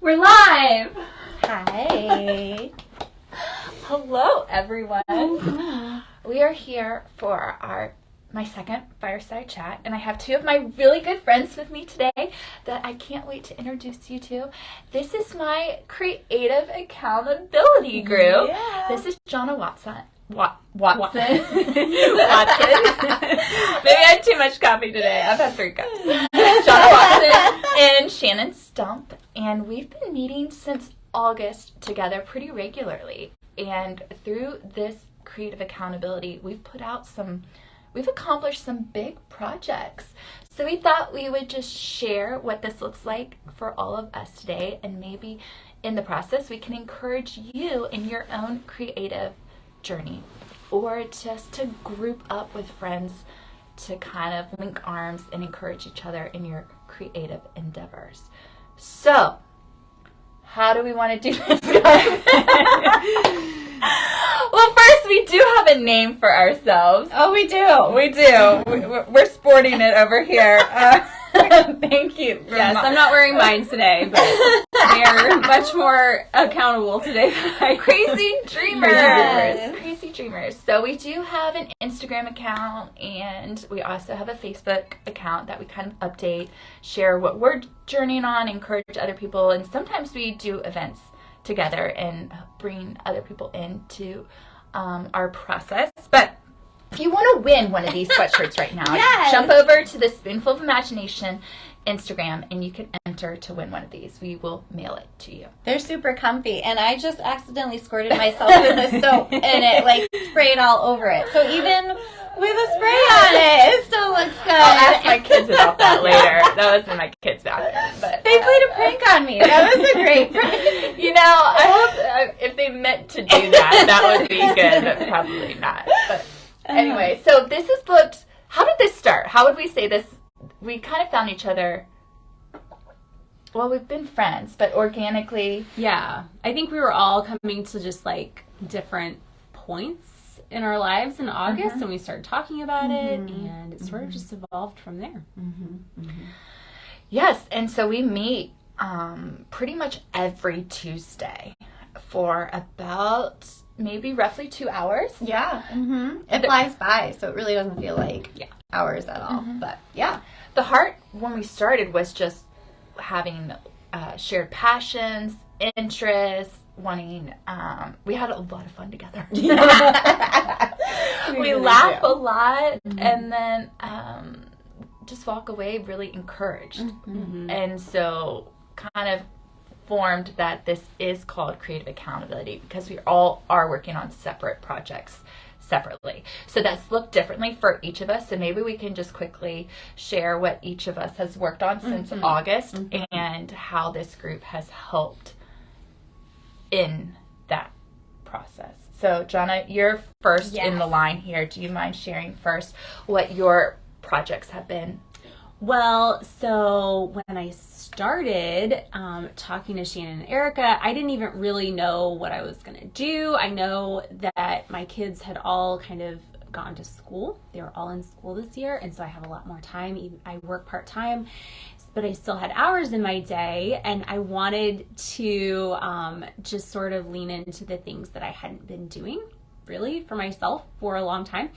We're live! Hi. Hello, everyone. We are here for my second Fireside chat, and I have two of my really good friends with me today that I can't wait to introduce you to. This is my creative accountability group. Yeah. This is Jonna Watson. Watson. Maybe I had too much coffee today. I've had 3 cups. Jonna Watson and Shannon Stump, and we've been meeting since August together pretty regularly. And through this creative accountability, we've accomplished some big projects. So we thought we would just share what this looks like for all of us today, and maybe in the process we can encourage you in your own creative journey, or just to group up with friends to kind of link arms and encourage each other in your creative endeavors. So, how do we want to do this, guys? Well, first, we do have a name for ourselves. Oh, we do. We do. We're sporting it over here. Thank you. Yes, I'm not wearing mine today, but they are much more accountable today. Crazy dreamers. Crazy dreamers. So we do have an Instagram account, and we also have a Facebook account that we kind of update, share what we're journeying on, encourage other people, and sometimes we do events together and bring other people into our process. But if you want to win one of these sweatshirts right now, jump over to the Spoonful of Imagination Instagram, and you can enter to win one of these. We will mail it to you. They're super comfy, and I just accidentally squirted myself with the soap, and it sprayed all over it. So even with a spray on it still looks good. I'll ask my kids about that later. That was in my kids' bathroom. But they played a prank on me. That was a great prank. I hope if they meant to do that, that would be good, but probably not. But anyway, so this has looked, how did this start? How would we say this? We kind of found each other, well, we've been friends, but organically. Yeah. I think we were all coming to just different points in our lives in August, and we started talking about it, and it sort of just evolved from there. Yes, and so we meet pretty much every Tuesday for about maybe roughly 2 hours. Yeah. It flies by, so it really doesn't feel like hours at all. But yeah. The heart when we started was just having shared passions, interests, wanting, we had a lot of fun together. We laugh a lot, and then just walk away really encouraged. And so kind of formed that this is called creative accountability, because we all are working on separate projects separately. So that's looked differently for each of us. So maybe we can just quickly share what each of us has worked on since August, and how this group has helped in that process. So Jonna, you're first in the line here. Do you mind sharing first what your projects have been? Well, so when I started talking to Shannon and Erica, I didn't even really know what I was going to do. I know that my kids had all kind of gone to school. They were all in school this year, and so I have a lot more time. I work part-time, but I still had hours in my day, and I wanted to just sort of lean into the things that I hadn't been doing really for myself for a long time.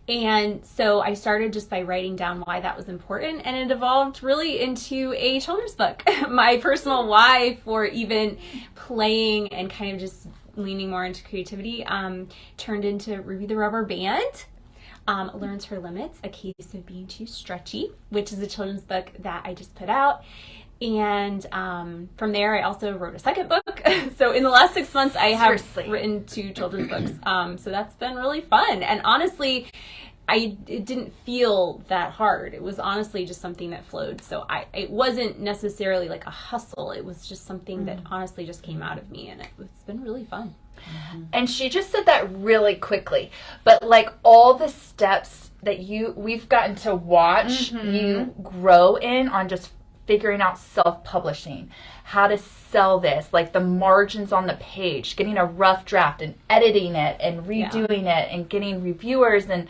And so I started just by writing down why that was important, and it evolved really into a children's book. My personal why for even playing and kind of just leaning more into creativity turned into Ruby the Rubber Band. Learns Her Limits, A Case of Being Too Stretchy, which is a children's book that I just put out. And from there, I also wrote a second book. So in the last 6 months, I have written 2 children's books. So that's been really fun. And honestly, it didn't feel that hard. It was honestly just something that flowed. So it wasn't necessarily like a hustle. It was just something that honestly just came out of me. And it's been really fun. And she just said that really quickly. But all the steps that we've gotten to watch you grow in on just figuring out self-publishing, how to sell this, the margins on the page, getting a rough draft and editing it and redoing it and getting reviewers and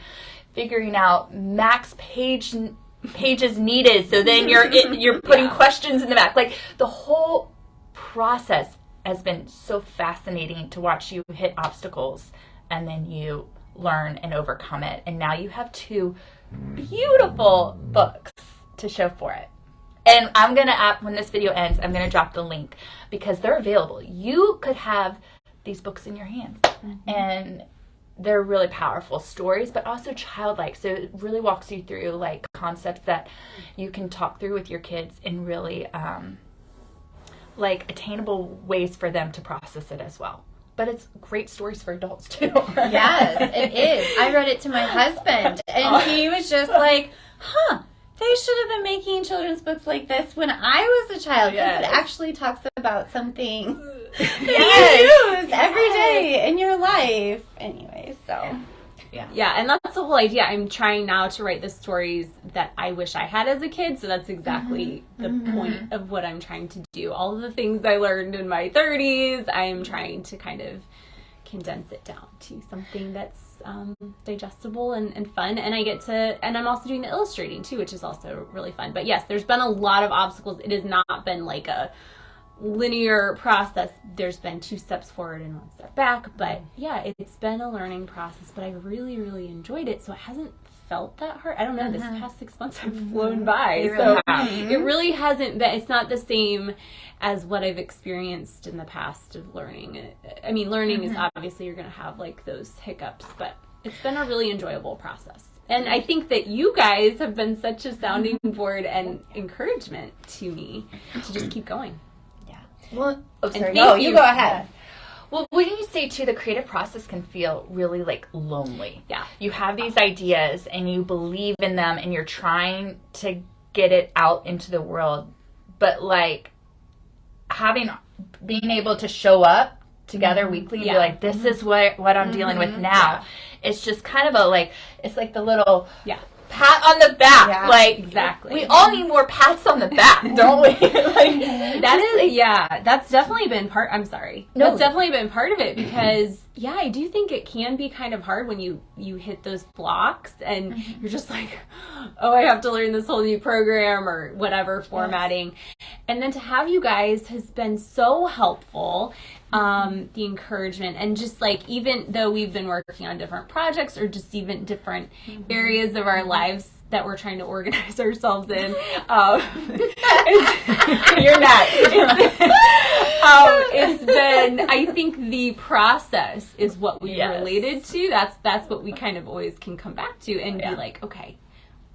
figuring out max pages needed. So then you're putting questions in the back. The whole process has been so fascinating to watch you hit obstacles and then you learn and overcome it. And now you have 2 beautiful books to show for it. And I'm going to, when this video ends, I'm going to drop the link because they're available. You could have these books in your hands. And they're really powerful stories, but also childlike. So it really walks you through like concepts that you can talk through with your kids in really like attainable ways for them to process it as well. But it's great stories for adults too. Yes, it is. I read it to my husband, and he was just like, they should have been making children's books like this when I was a child, because it actually talks about something that you use every day in your life. Anyway, so... Yeah, and that's the whole idea. I'm trying now to write the stories that I wish I had as a kid, so that's exactly the point of what I'm trying to do. All of the things I learned in my 30s, I'm trying to kind of condense it down to something that's digestible and fun. And I'm also doing the illustrating too, which is also really fun. But yes, there's been a lot of obstacles. It has not been like a linear process. There's been 2 steps forward and 1 step back, but yeah, it's been a learning process, but I really, really enjoyed it, so it hasn't felt that hard. I don't know, this past 6 months have flown by, it really hasn't been, it's not the same as what I've experienced in the past of learning. I mean, learning is obviously, you're going to have like those hiccups, but it's been a really enjoyable process. And I think that you guys have been such a sounding board and encouragement to me to just keep going. Well, you go ahead. Well, wouldn't you say too, the creative process can feel really like lonely? Yeah. You have these ideas and you believe in them and you're trying to get it out into the world, but like being able to show up together weekly and be like, this is what I'm dealing with now. It's just kind of it's like the little pat on the back. Yeah, like, exactly. We all need more pats on the back, don't we? That's definitely been part, I'm sorry. No. That's definitely been part of it because, I do think it can be kind of hard when you hit those blocks and you're just like, oh, I have to learn this whole new program or whatever formatting. And then to have you guys has been so helpful. The encouragement and just like, even though we've been working on different projects or just even different areas of our lives that we're trying to organize ourselves in, you're not. It's been, I think the process is what we related to. That's what we kind of always can come back to and be like, okay,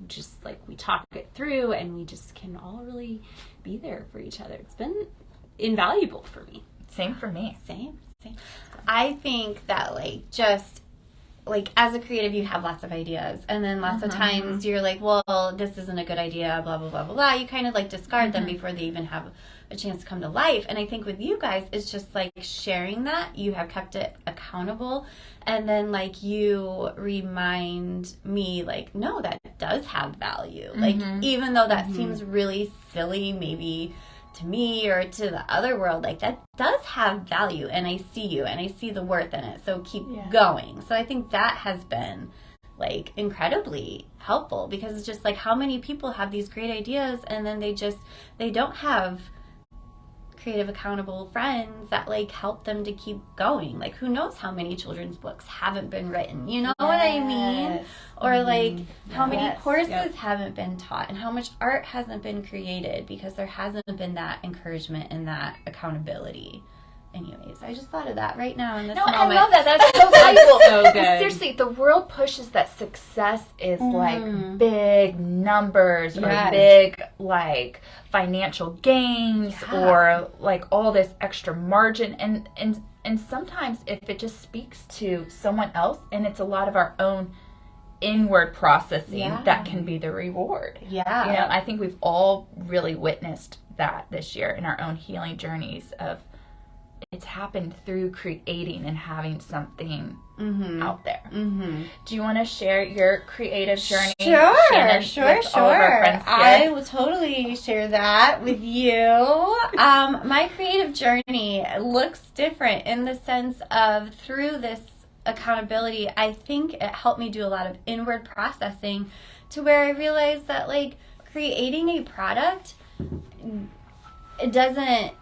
just like we talk it through and we just can all really be there for each other. It's been invaluable for me. Same for me. Same. I think that just as a creative, you have lots of ideas, and then lots of times you're like, well, this isn't a good idea, blah, blah, blah, blah, blah. You kind of discard them before they even have a chance to come to life. And I think with you guys, it's just sharing that. You have kept it accountable. And then you remind me no, that does have value. Even though that seems really silly, maybe to me or to the other world, that does have value, and I see you and I see the worth in it, so keep going. So I think that has been incredibly helpful, because it's just how many people have these great ideas and then they don't have creative accountable friends that help them to keep going. Who knows how many children's books haven't been written, you know what I mean? Or how many courses haven't been taught and how much art hasn't been created because there hasn't been that encouragement and that accountability. Anyways, I just thought of that right now in this moment. I love that. That's so valuable. So good. Seriously, the world pushes that success is big numbers or big financial gains or all this extra margin, and sometimes if it just speaks to someone else and it's a lot of our own inward processing, that can be the reward. I think we've all really witnessed that this year in our own healing journeys of it's happened through creating and having something out there. Do you want to share your creative journey? Sure. All of our friends here? I will totally share that with you. My creative journey looks different in the sense of through this accountability, I think it helped me do a lot of inward processing to where I realized that creating a product it doesn't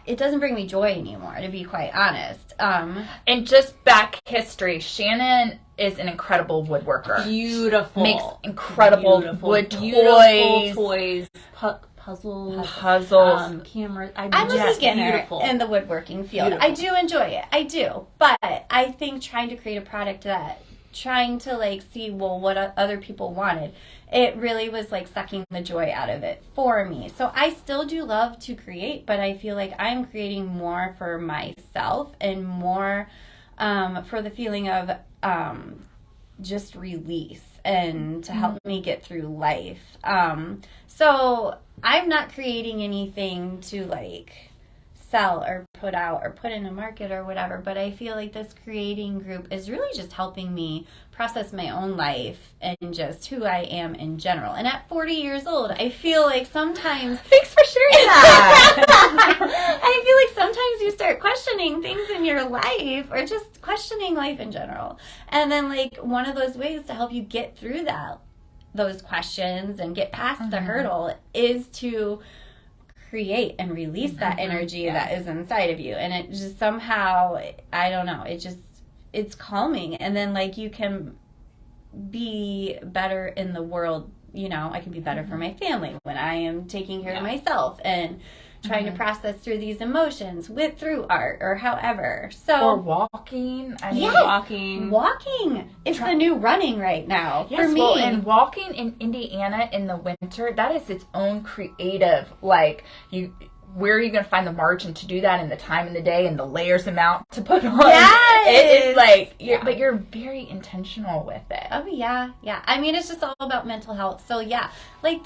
it doesn't bring me joy anymore, to be quite honest. And just back history, Shannon is an incredible woodworker. Beautiful. Makes incredible wood toys. Puzzles. Cameras. I'm a beginner in the woodworking field. Beautiful. I do enjoy it. I do. But I think trying to create a product trying to like see, well, what other people wanted, it really was like sucking the joy out of it for me. So I still do love to create, but I feel like I'm creating more for myself and more for the feeling of just release and to help me get through life. So I'm not creating anything to like sell or put out or put in a market or whatever, but I feel like this creating group is really just helping me process my own life and just who I am in general. And at 40 years old, I feel like sometimes... Thanks for sharing that! I feel like sometimes you start questioning things in your life or just questioning life in general. And then like one of those ways to help you get through those questions and get past the hurdle is to create and release that energy that is inside of you. And it just somehow, I don't know, it's calming. And then like you can be better in the world, you know, I can be better for my family when I am taking care of myself and trying to process through these emotions through art or however. So or walking. I mean, walking is the new running right now for me. Well, and walking in Indiana in the winter, that is its own creative, like where are you going to find the margin to do that in the time in the day and the layers amount to put on? Yes! It is like, but you're very intentional with it. Oh, yeah. I mean, it's just all about mental health. So, yeah, like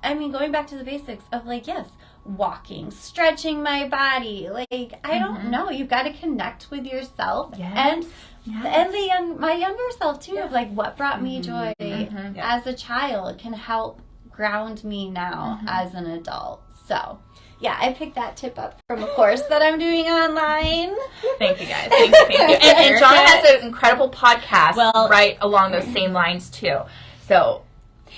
going back to the basics of like, yes, walking, stretching my body. Like, I don't know. You've got to connect with yourself and my younger self, too, of like what brought me joy as a child can help ground me now as an adult. So, yeah, I picked that tip up from a course that I'm doing online. Thank you, guys. Thank you. And Jonna has an incredible podcast right along those same lines, too. So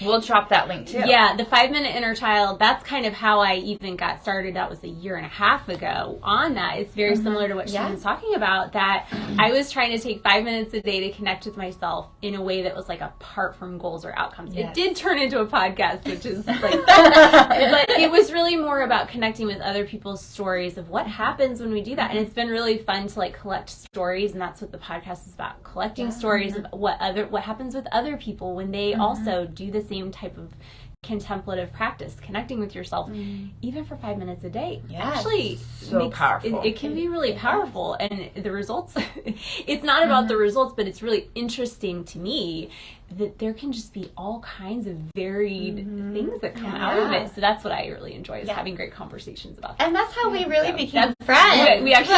we'll drop that link, too. Yeah, the 5-Minute Inner Child, that's kind of how I even got started. That was a year and a half ago on that. It's very similar to what Shannon's talking about, that I was trying to take 5 minutes a day to connect with myself in a way that was like apart from goals or outcomes. It did turn into a podcast, which is like, but it was really more about connecting with other people's stories of what happens when we do that. And it's been really fun to like collect stories, and that's what the podcast is about, collecting stories of what happens with other people when they also do the same type of contemplative practice, connecting with yourself, even for 5 minutes a day. Actually, so powerful. It can be really powerful, and the results. It's not about the results, but it's really interesting to me that there can just be all kinds of varied things that come out of it. So that's what I really enjoy, is having great conversations about that. And that's how we really became friends. We actually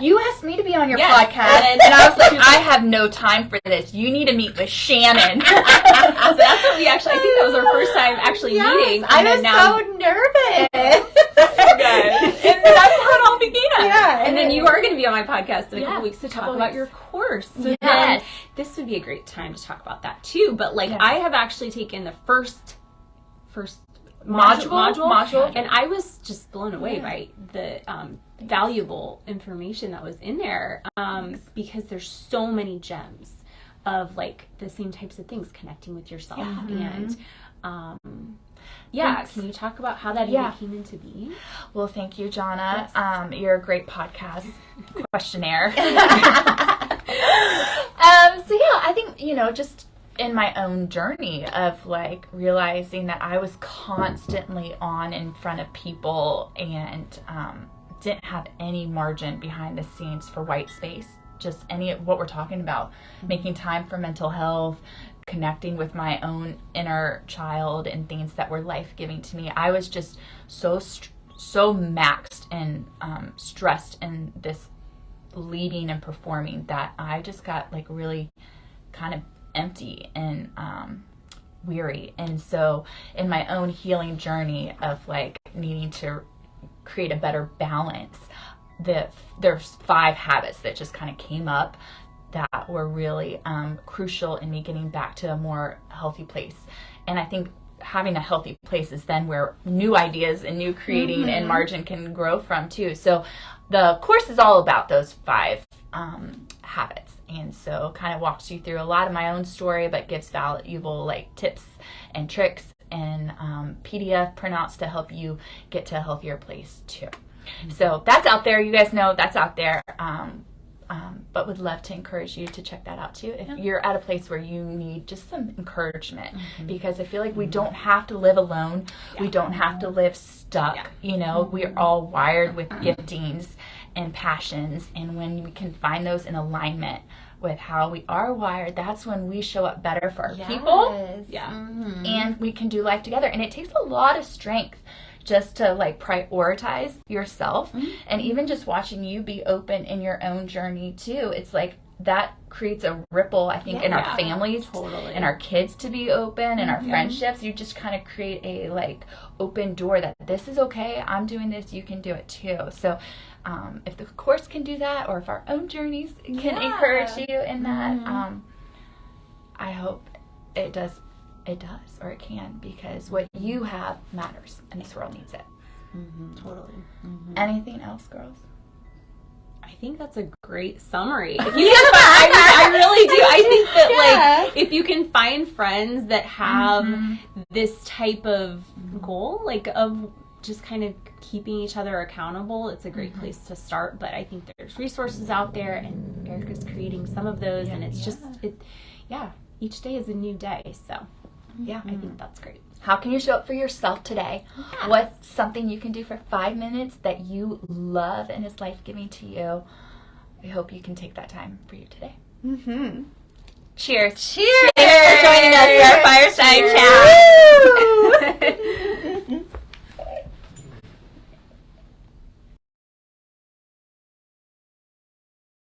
You asked me to be on your podcast, and I was like, I have no time for this. You need to meet with Shannon. So that's what I think that was our first time actually meeting. I was so nervous. And that's how it all began. And then you you are going to be on my podcast in a couple weeks to talk about your course. So then this would be a great time to talk about that too. But like I have actually taken the first module, and I was just blown away by the valuable information that was in there, because there's so many gems of like the same types of things, connecting with yourself and can you talk about how that even came into being? Well, thank you, Jonna. You're a great podcast questionnaire. I think, just in my own journey of like realizing that I was constantly on in front of people and didn't have any margin behind the scenes for white space, just any of what we're talking about, making time for mental health, connecting with my own inner child and things that were life-giving to me. I was just so maxed and stressed in this leading and performing that I just got like really kind of empty and weary. And so in my own healing journey of like needing to create a better balance, there's 5 habits that just kind of came up that were really crucial in me getting back to a more healthy place. And I think having a healthy place is then where new ideas and new creating and margin can grow from too. So the course is all about those 5 habits, and so kind of walks you through a lot of my own story, but gives valuable like tips and tricks and PDF printouts to help you get to a healthier place too. So that's out there. You guys know that's out there. But would love to encourage you to check that out too if you're at a place where you need just some encouragement, because I feel like we don't have to live alone. We don't have to live stuck. You know, we're all wired with giftings and passions, and when we can find those in alignment with how we are wired, that's when we show up better for our people. And we can do life together. And it takes a lot of strength just to like prioritize yourself, and even just watching you be open in your own journey too. It's like that creates a ripple, I think, in our families and our kids to be open, and our friendships. You just kind of create a like open door that this is okay, I'm doing this, you can do it too. So if the course can do that, or if our own journeys can encourage you in that, I hope it does, or it can, because what you have matters and this world needs it. Totally. Anything else, girls? I think that's a great summary. If you can find, I really do. I think that like if you can find friends that have this type of goal, like of just kind of keeping each other accountable, it's a great place to start. But I think there's resources out there, and Erica's creating some of those, and it's just each day is a new day. So I think that's great. How can you show up for yourself today? What's something you can do for 5 minutes that you love and is life-giving to you? I hope you can take that time for you today. Cheers. Cheers. Thanks for joining us for our Fireside Chat.